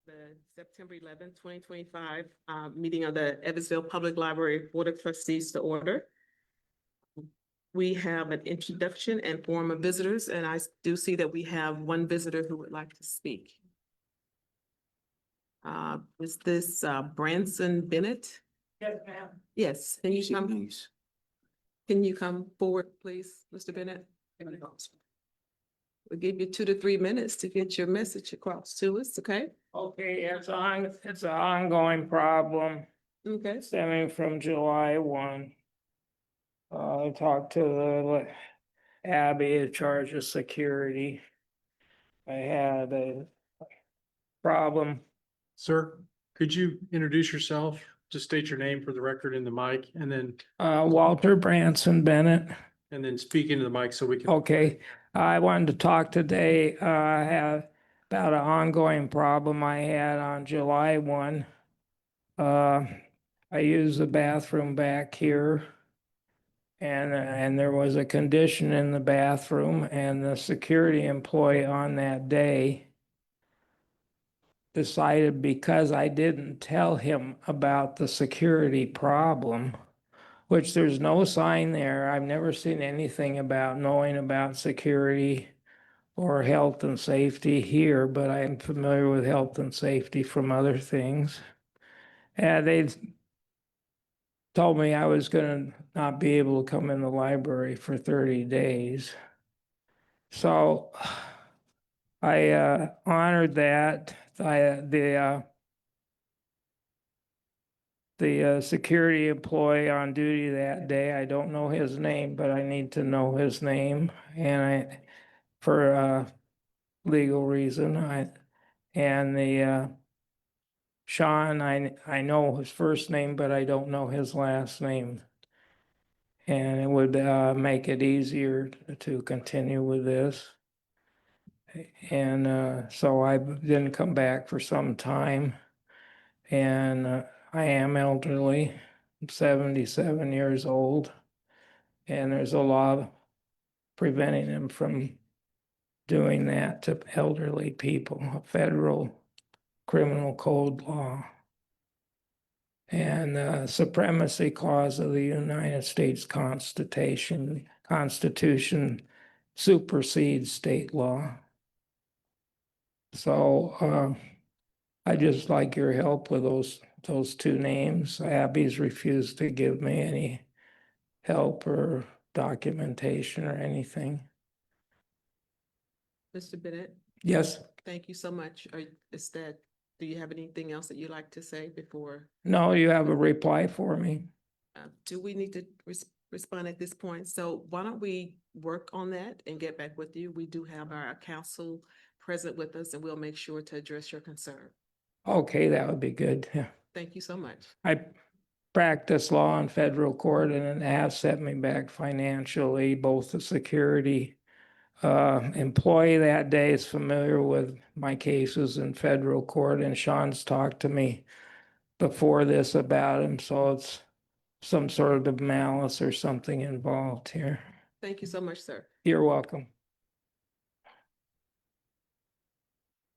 The September 11th, 2025 meeting of the Evansville Public Library Board of Trustees to order. We have an introduction and forum of visitors, and I do see that we have one visitor who would like to speak. Is this Branson Bennett? Yes, ma'am. Yes, can you come forward, please, Mr. Bennett? We'll give you 2 to 3 minutes to get your message across to us, okay? Okay, it's an ongoing problem Okay. stemming from July 1. I talked to the Abby in charge of security. I had a problem. Sir, could you introduce yourself? Just state your name for the record in the mic and then Walter Branson Bennett. speak into the mic so we can. Okay, I wanted to talk today, I have about an ongoing problem I had on July 1. I used the bathroom back here. And there was a condition in the bathroom, and the security employee on that day decided, because I didn't tell him about the security problem, which there's no sign there. I've never seen anything about knowing about security or health and safety here, but I'm familiar with health and safety from other things. And they told me I was going to not be able to come in the library for 30 days. So I honored that. The security employee on duty that day, I don't know his name, but I need to know his name, and for legal reason, Sean, I know his first name, but I don't know his last name. And it would make it easier to continue with this. And so I didn't come back for some time. And I am elderly, I'm 77 years old. And there's a law preventing him from doing that to elderly people, a federal criminal code law. And supremacy clause of the United States Constitution supersedes state law. So I just like your help with those two names. Abby's refused to give me any help or documentation or anything. Mr. Bennett, Yes. thank you so much. Do you have anything else that you'd like to say before? No, you have a reply for me. Do we need to respond at this point? So why don't we work on that and get back with you? We do have our counsel present with us, and we'll make sure to address your concern. Okay, that would be good. Yeah. Thank you so much. I practice law in federal court, and it has set me back financially. Both the security employee that day is familiar with my cases in federal court, and Sean's talked to me before this about him, so it's some sort of malice or something involved here. Thank you so much, sir. You're welcome.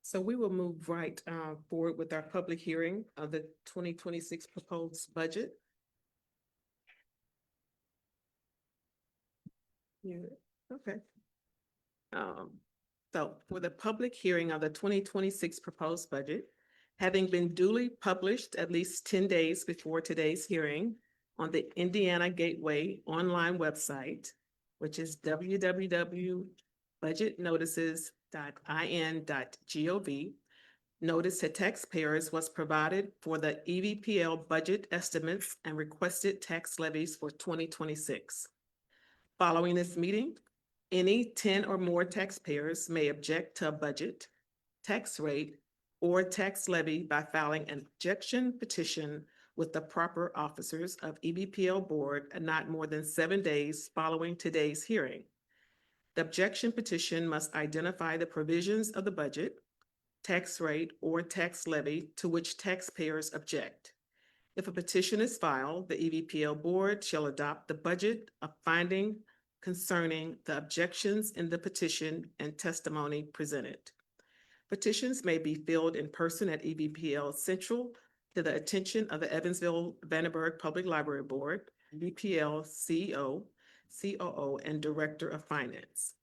So we will move right forward with our public hearing of the 2026 proposed budget. Yeah, okay. So for the public hearing of the 2026 proposed budget, having been duly published at least 10 days before today's hearing on the Indiana Gateway online website, which is www.budgetnotices.in.gov, notice to taxpayers was provided for the EVPL budget estimates and requested tax levies for 2026. Following this meeting, any 10 or more taxpayers may object to a budget, tax rate, or tax levy by filing an objection petition with the proper officers of EVPL board not more than 7 days following today's hearing. The objection petition must identify the provisions of the budget, tax rate, or tax levy to which taxpayers object. If a petition is filed, the EVPL board shall adopt the budget of finding concerning the objections in the petition and testimony presented. Petitions may be filled in person at EVPL Central to the attention of the Evansville Vanderburgh Public Library Board, EVPL CEO, COO, and Director of Finance.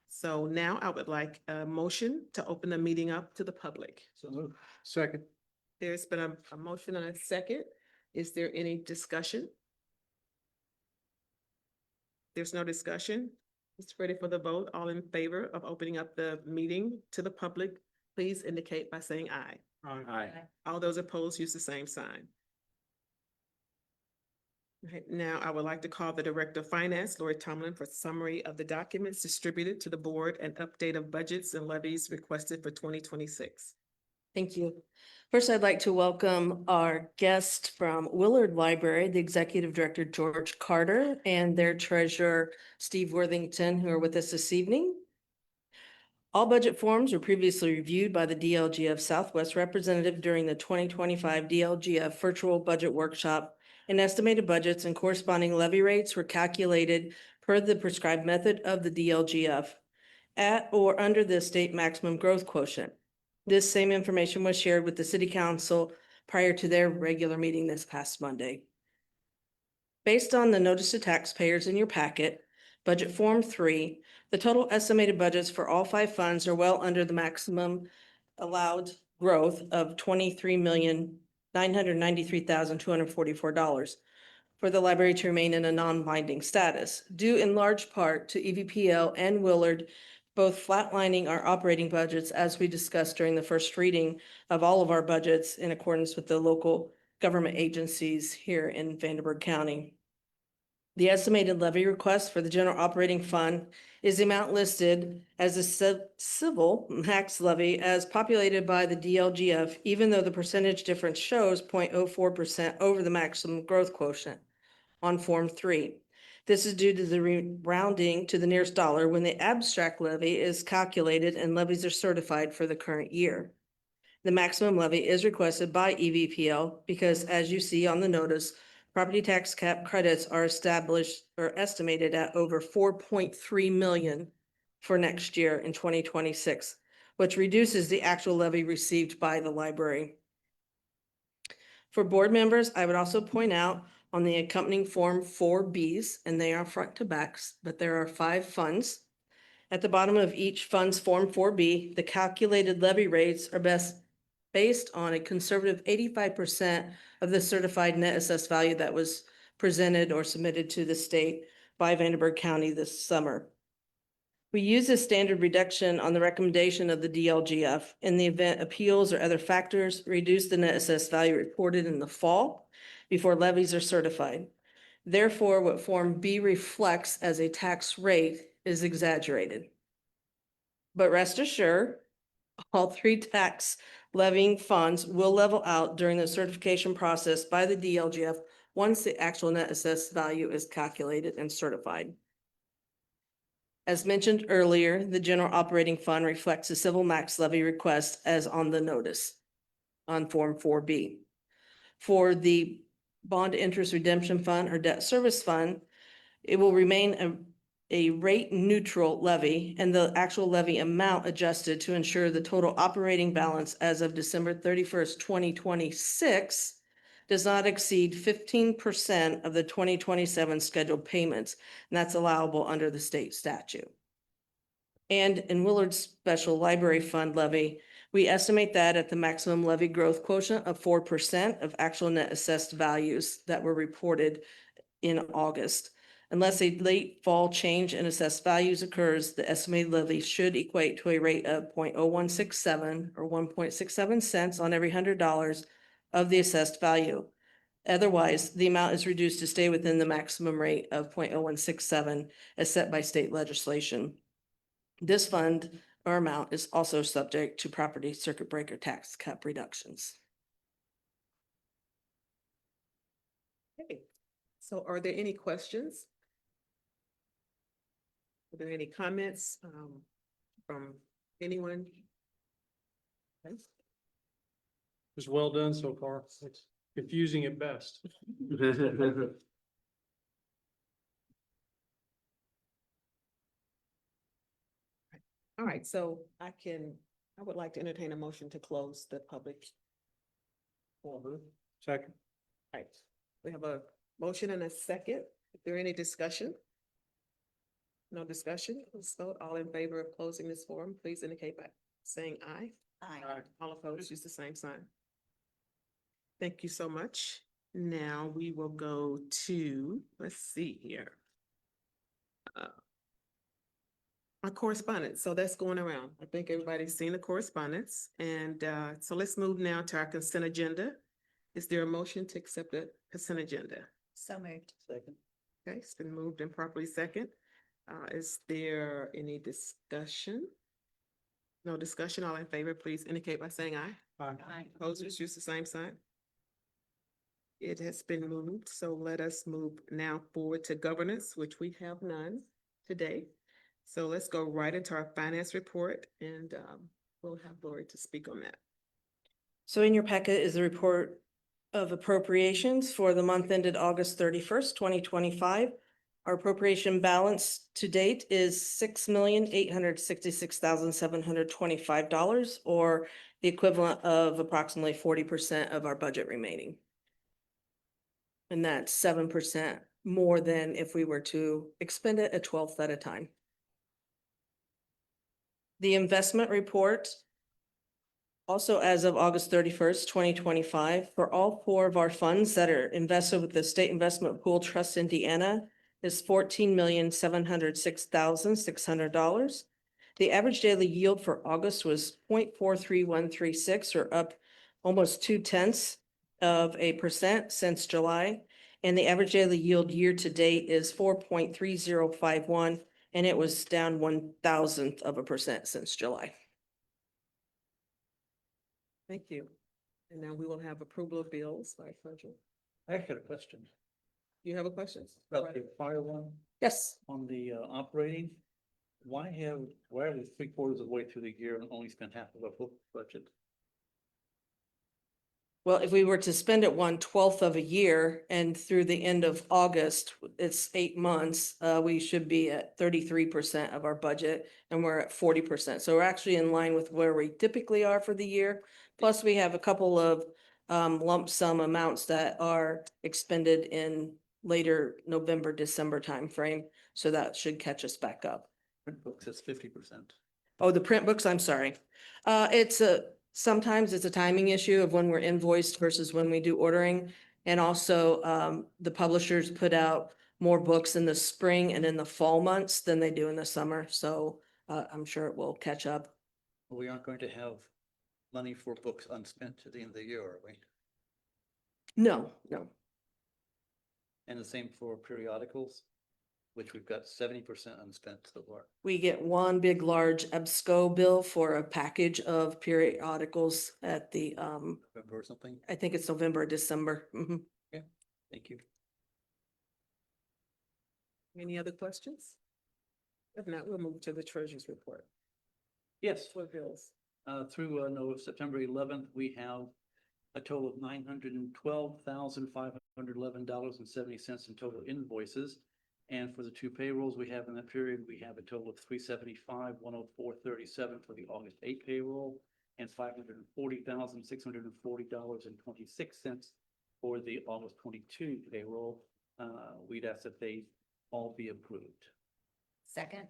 So now I would like a motion to open the meeting up to the public. So moved. Second. There's been a motion and a second. Is there any discussion? There's no discussion. It's ready for the vote. All in favor of opening up the meeting to the public, please indicate by saying aye. Aye. All those opposed use the same sign. Okay, now I would like to call the Director of Finance, Lori Tomlin, for summary of the documents distributed to the board and update of budgets and levies requested for 2026. Thank you. First, I'd like to welcome our guest from Willard Library, the Executive Director, George Carter, and their Treasurer, Steve Worthington, who are with us this evening. All budget forms were previously reviewed by the DLGF Southwest representative during the 2025 DLGF Virtual Budget Workshop, and estimated budgets and corresponding levy rates were calculated per the prescribed method of the DLGF at or under the state maximum growth quotient. This same information was shared with the City Council prior to their regular meeting this past Monday. Based on the notice to taxpayers in your packet, Budget Form 3, the total estimated budgets for all 5 funds are well under the maximum allowed growth of $23,993,244 for the library to remain in a non-binding status, due in large part to EVPL and Willard both flatlining our operating budgets as we discussed during the first reading of all of our budgets in accordance with the local government agencies here in Vanderburgh County. The estimated levy request for the general operating fund is the amount listed as a civil max levy as populated by the DLGF, even though the percentage difference shows 0.04% over the maximum growth quotient on Form 3. This is due to the rounding to the nearest dollar when the abstract levy is calculated and levies are certified for the current year. The maximum levy is requested by EVPL because, as you see on the notice, property tax cap credits are established or estimated at over 4.3 million for next year in 2026, which reduces the actual levy received by the library. For board members, I would also point out on the accompanying Form 4Bs, and they are front to backs, but there are 5 funds. At the bottom of each fund's Form 4B, the calculated levy rates are based on a conservative 85% of the certified net assessed value that was presented or submitted to the state by Vanderburgh County this summer. We use this standard reduction on the recommendation of the DLGF in the event appeals or other factors reduce the net assessed value reported in the fall before levies are certified. Therefore, what Form B reflects as a tax rate is exaggerated. But rest assured, all 3 tax levying funds will level out during the certification process by the DLGF once the actual net assessed value is calculated and certified. As mentioned earlier, the general operating fund reflects the civil max levy request as on the notice on Form 4B. For the bond interest redemption fund or debt service fund, it will remain a rate neutral levy and the actual levy amount adjusted to ensure the total operating balance as of December 31st, 2026 does not exceed 15% of the 2027 scheduled payments, and that's allowable under the state statute. And in Willard's Special Library Fund levy, we estimate that at the maximum levy growth quotient of 4% of actual net assessed values that were reported in August. Unless a late fall change in assessed values occurs, the estimated levy should equate to a rate of 0.0167 or 1.67 cents on every $100 of the assessed value. Otherwise, the amount is reduced to stay within the maximum rate of 0.0167 as set by state legislation. This fund or amount is also subject to property circuit breaker tax cap reductions. Okay, so are there any questions? Are there any comments from anyone? Okay. It was well done so far. It's confusing at best. All right, so I can I would like to entertain a motion to close the public forum. Second. Right, we have a motion and a second. Is there any discussion? No discussion? Let's vote. All in favor of closing this forum, please indicate by saying aye. Aye. All opposed, use the same sign. Thank you so much. Now we will go to, let's see here. Our correspondence, so that's going around. I think everybody's seen the correspondence, and so let's move now to our consent agenda. Is there a motion to accept the consent agenda? So moved. Second. Okay, it's been moved and properly second. Is there any discussion? No discussion, all in favor, please indicate by saying aye. Aye. Opposers, use the same sign. It has been moved, so let us move now forward to governance, which we have none today. So let's go right into our finance report, and we'll have Lori to speak on that. So in your packet is the report of appropriations for the month ended August 31st, 2025. Our appropriation balance to date is $6,866,725, or the equivalent of approximately 40% of our budget remaining. And that's 7% more than if we were to expend it a 12th at a time. The investment report, also as of August 31st, 2025, for all four of our funds that are invested with the State Investment Pool Trust Indiana, is $14,706,600. The average daily yield for August was 0.43136, or up almost 0.2% since July. And the average daily yield year to date is 4.3051, and it was down 0.001% since July. Thank you. And now we will have approval of bills by Frederick. I actually got a question You have a question? about the prior one Yes. on the operating. Why are we 3/4 of the way through the year and only spent half of our book budget? Well, if we were to spend it 1/12 of a year and through the end of August, it's 8 months, we should be at 33% of our budget, and we're at 40%. So we're actually in line with where we typically are for the year. Plus, we have a couple of lump sum amounts that are expended in later November, December timeframe. So that should catch us back up. Print book says 50%. Oh, the print books, I'm sorry. Sometimes it's a timing issue of when we're invoiced versus when we do ordering. And also, the publishers put out more books in the spring and in the fall months than they do in the summer. So, I'm sure it will catch up. We aren't going to have money for books unspent at the end of the year, are we? No. And the same for periodicals, which we've got 70% unspent so far. We get one big large EBSCO bill for a package of periodicals at the, November or something? I think it's November, or December. Mhm. Thank you. Any other questions? If not, we'll move to the treasurer's report Yes, for bills. through September 11th, we have a total of $912,511.70 in total invoices. And for the two payrolls we have in that period, we have a total of $375,104.37 for the August 8 payroll and $540,640.26 for the August 22 payroll. We'd ask that they all be approved. Second.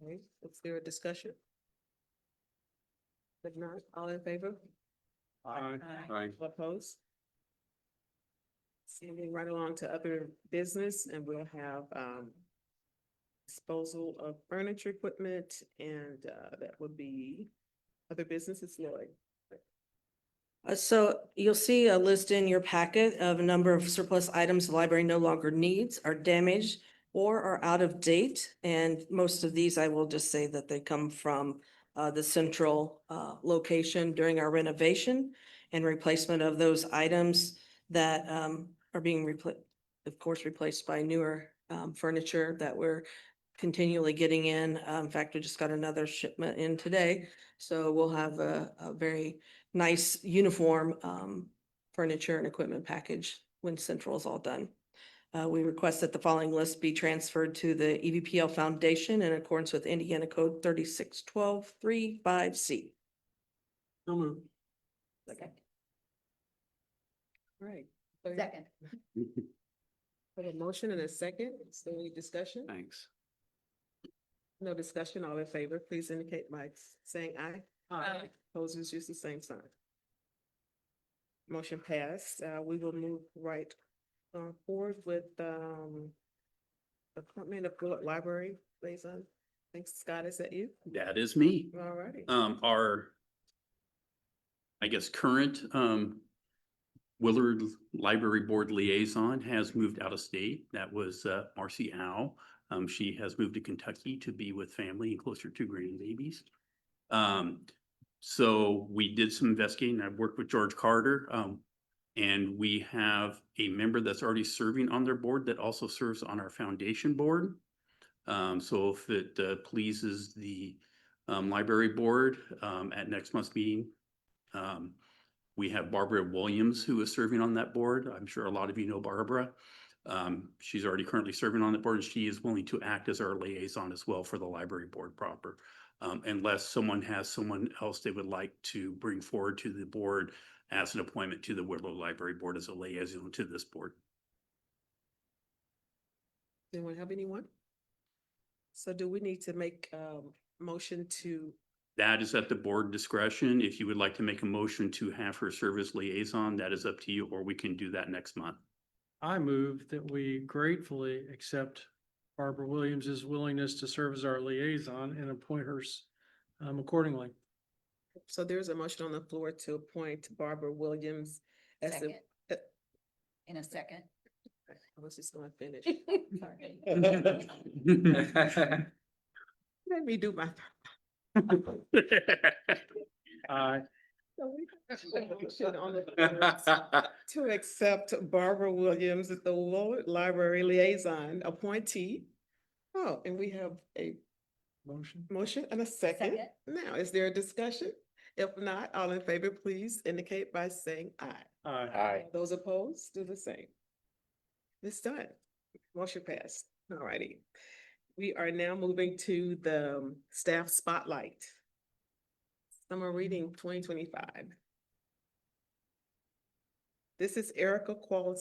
Okay, is there a discussion? If not, all in favor? Aye. Aye. All opposed? Moving right along to other business, and we'll have disposal of furniture equipment, and that would be other businesses, Lloyd. So you'll see a list in your packet of a number of surplus items the library no longer needs, are damaged, or are out of date. And most of these, I will just say that they come from the central location during our renovation and replacement of those items that are being replaced by newer furniture that we're continually getting in. In fact, we just got another shipment in today. So we'll have a very nice uniform furniture and equipment package when central is all done. We request that the following list be transferred to the EVPL Foundation in accordance with Indiana Code 3612-35C. So moved. Second. Right. Second. We have a motion and a second. Is there any discussion? Thanks. No discussion. All in favor, please indicate by saying aye. Aye. Opposers use the same sign. Motion passed. We will move right forward with appointment of Bullitt Library liaison. Thanks, Scott. Is that you? That is me. All righty. Our, I guess, current, Willard Library Board liaison has moved out of state. That was, Marcy Howe. She has moved to Kentucky to be with family and closer to grandbabies. So we did some investigating. I've worked with George Carter. And we have a member that's already serving on their board that also serves on our foundation board. So if it pleases the library board at next month's meeting, we have Barbara Williams who is serving on that board. I'm sure a lot of you know Barbara. She's already currently serving on the board, and she is willing to act as our liaison as well for the library board proper. Unless someone has someone else they would like to bring forward to the board as an appointment to the Willard Library Board as a liaison to this board. Anyone have anyone? So do we need to make a motion to, That is at the board discretion. If you would like to make a motion to have her serve as liaison, that is up to you, or we can do that next month. I move that we gratefully accept Barbara Williams's willingness to serve as our liaison and appoint her accordingly. so there's a motion on the floor to appoint Barbara Williams as the, Second. In a second. I was just gonna finish. Sorry. Let me do my. Aye. So we have a motion on the floor to accept Barbara Williams as the Willard Library Liaison appointee. Oh, and we have a Motion. motion and a second. Second. Now, is there a discussion? If not, all in favor, please indicate by saying aye. Aye. Those opposed, do the same. It's done. Motion passed. All righty. We are now moving to the staff spotlight. Summer reading 2025. This is Erica Qualls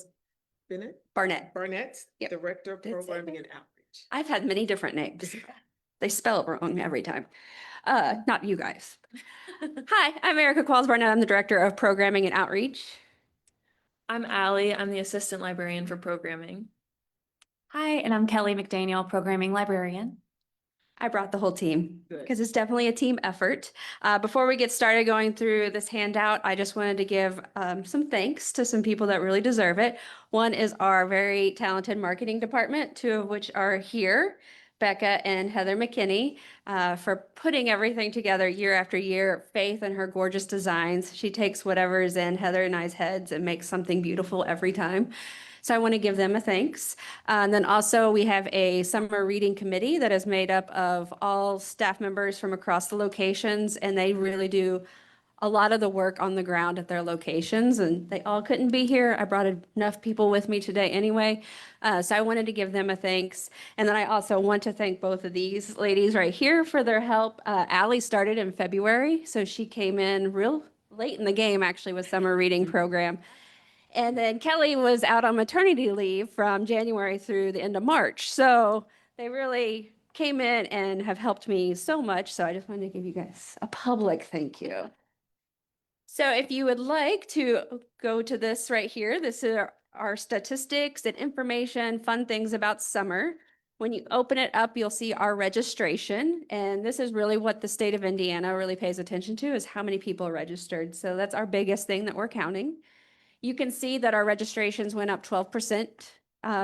Barnett. Barnett, Yep. Director of Did say Programming that. and Outreach. I've had many different names. They spell it wrong every time. Not you guys. Hi, I'm Erica Qualls Barnett. I'm the Director of Programming and Outreach. I'm Allie. I'm the Assistant Librarian for Programming. Hi, and I'm Kelly McDaniel, Programming Librarian. I brought the whole team Good. because it's definitely a team effort. Before we get started going through this handout, I just wanted to give some thanks to some people that really deserve it. One is our very talented marketing department, two of which are here, Becca and Heather McKinney, for putting everything together year after year. Faith and her gorgeous designs. She takes whatever is in Heather and I's heads and makes something beautiful every time. So I want to give them a thanks. And then also we have a summer reading committee that is made up of all staff members from across the locations, and they really do a lot of the work on the ground at their locations, and they all couldn't be here. I brought enough people with me today anyway. So I wanted to give them a thanks. And then I also want to thank both of these ladies right here for their help. Allie started in February, so she came in real late in the game actually with summer reading program. And then Kelly was out on maternity leave from January through the end of March. So they really came in and have helped me so much. So I just wanted to give you guys a public thank you. So if you would like to go to this right here, this is our statistics and information, fun things about summer. When you open it up, you'll see our registration. And this is really what the state of Indiana really pays attention to, is how many people are registered. So that's our biggest thing that we're counting. You can see that our registrations went up 12%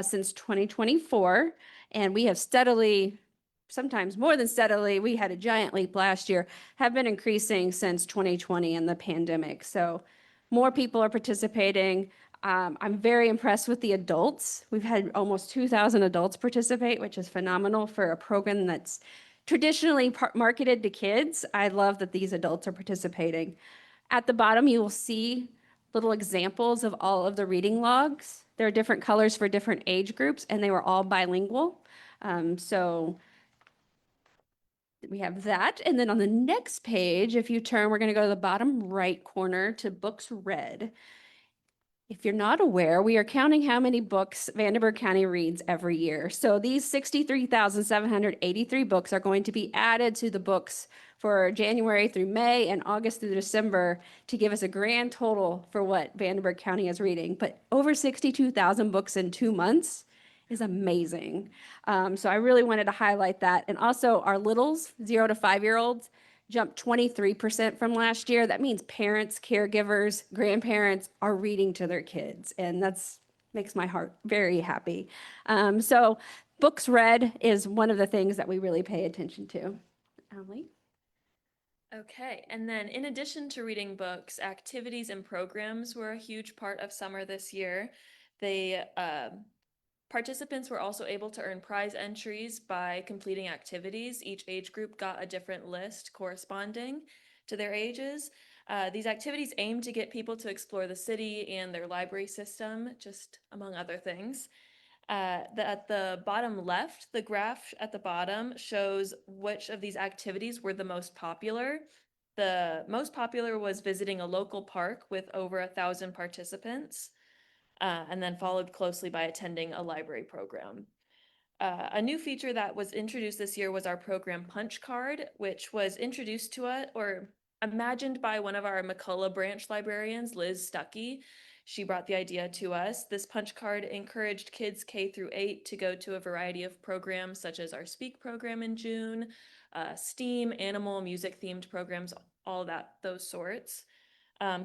since 2024, and we have steadily, sometimes more than steadily, we had a giant leap last year, have been increasing since 2020 and the pandemic. So more people are participating. I'm very impressed with the adults. We've had almost 2,000 adults participate, which is phenomenal for a program that's traditionally marketed to kids. I love that these adults are participating. At the bottom, you will see little examples of all of the reading logs. There are different colors for different age groups, and they were all bilingual. So we have that. And then on the next page, if you turn, we're going to go to the bottom right corner to books read. If you're not aware, we are counting how many books Vanderburgh County reads every year. So these 63,783 books are going to be added to the books for January through May and August through December to give us a grand total for what Vanderburgh County is reading. But over 62,000 books in 2 months is amazing. So I really wanted to highlight that. And also our littles, 0 to 5-year-olds, jumped 23% from last year. That means parents, caregivers, grandparents are reading to their kids, and that's makes my heart very happy. So books read is one of the things that we really pay attention to. Allie? Okay, and then in addition to reading books, activities and programs were a huge part of summer this year. They participants were also able to earn prize entries by completing activities. Each age group got a different list corresponding to their ages. These activities aim to get people to explore the city and their library system, just among other things. At the bottom left, the graph at the bottom shows which of these activities were the most popular. The most popular was visiting a local park with over 1,000 participants. And then followed closely by attending a library program. A new feature that was introduced this year was our program Punch Card, which was introduced to us or imagined by one of our McCullough branch librarians, Liz Stuckey. She brought the idea to us. This punch card encouraged kids K through 8 to go to a variety of programs, such as our Speak program in June, STEAM, animal, music-themed programs, all those sorts.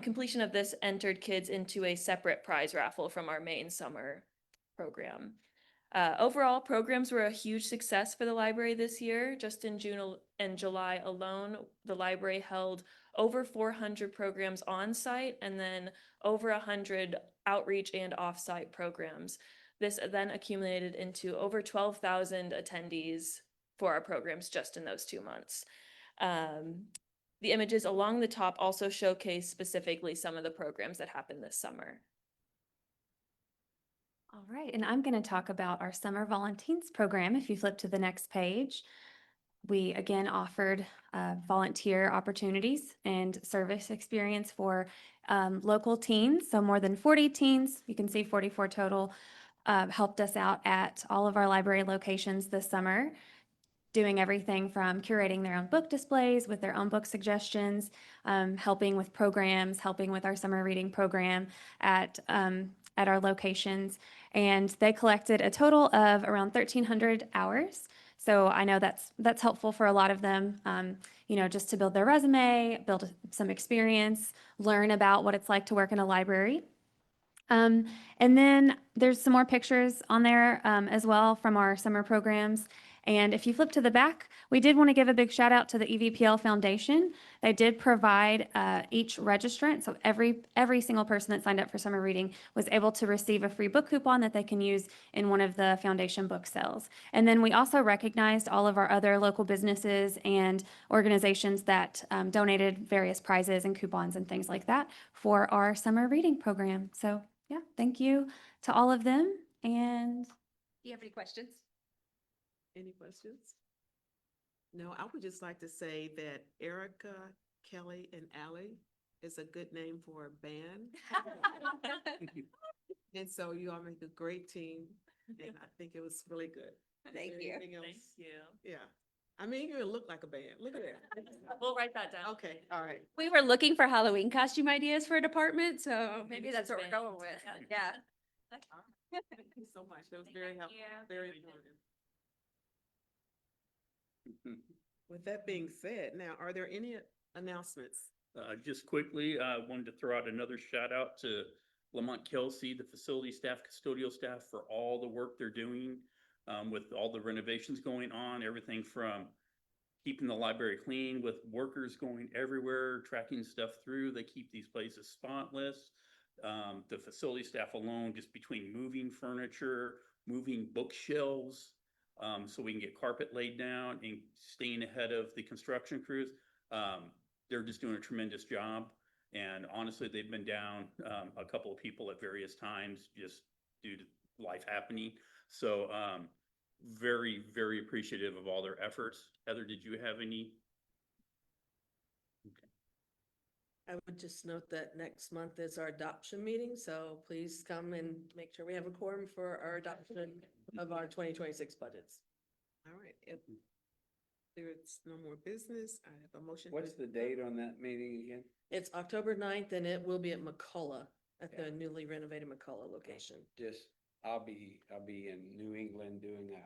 Completion of this entered kids into a separate prize raffle from our main summer program. Overall, programs were a huge success for the library this year. Just in June and July alone, the library held over 400 programs on site and then over 100 outreach and off-site programs. This then accumulated into over 12,000 attendees for our programs just in those 2 months. The images along the top also showcase specifically some of the programs that happened this summer. All right, and I'm going to talk about our Summer Volunteers program. If you flip to the next page, we again offered volunteer opportunities and service experience for local teens. So more than 40 teens, you can see 44 total, helped us out at all of our library locations this summer, doing everything from curating their own book displays with their own book suggestions, helping with programs, helping with our summer reading program at our locations. And they collected a total of around 1,300 hours. So I know that's helpful for a lot of them, just to build their resume, build some experience, learn about what it's like to work in a library. And then there's some more pictures on there as well from our summer programs. And if you flip to the back, we did want to give a big shout out to the EVPL Foundation. They did provide each registrant, so every single person that signed up for summer reading was able to receive a free book coupon that they can use in one of the foundation book sales. And then we also recognized all of our other local businesses and organizations that donated various prizes and coupons and things like that for our summer reading program. So yeah, thank you to all of them. And Do you have any questions? Any questions? No, I would just like to say that Erica, Kelly, and Allie is a good name for a band. And so you all make a great team, and I think it was really good. Thank you. Anything else? Thank you. Yeah. I mean, you even look like a band. Look at that. We'll write that down. Okay, all right. We were looking for Halloween costume ideas for a department, so maybe that's what we're Expand. going with. Yeah. Thank you so much. That was very helpful, very informative. With that being said, now, are there any announcements? Just quickly, I wanted to throw out another shout out to Lamont Kelsey, the facility staff, custodial staff, for all the work they're doing with all the renovations going on, everything from keeping the library clean with workers going everywhere, tracking stuff through. They keep these places spotless. The facility staff alone, just between moving furniture, moving bookshelves, so we can get carpet laid down and staying ahead of the construction crews. They're just doing a tremendous job. And honestly, they've been down, a couple of people at various times just due to life happening. So, very, very appreciative of all their efforts. Heather, did you have any? I would just note that next month is our adoption meeting, so please come and make sure we have a quorum for our adoption of our 2026 budgets. All right, if there's no more business, I have a motion. What's the date on that meeting again? It's October 9th and it will be at McCullough, at the newly renovated McCullough location. Just, I'll be in New England doing a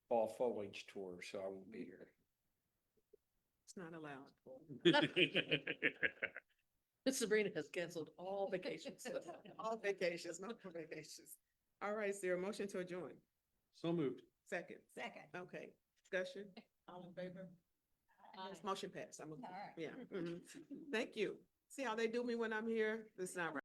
fall foliage tour, so I won't be here. It's not allowed. Sabrina has canceled all vacations. All vacations, no more vacations. All right, is there a motion to adjourn? So moved. Second, Second. okay, discussion, all in favor? This motion passed, I'm, All right. yeah. Mhm. Thank you. See how they do me when I'm here? This is not right.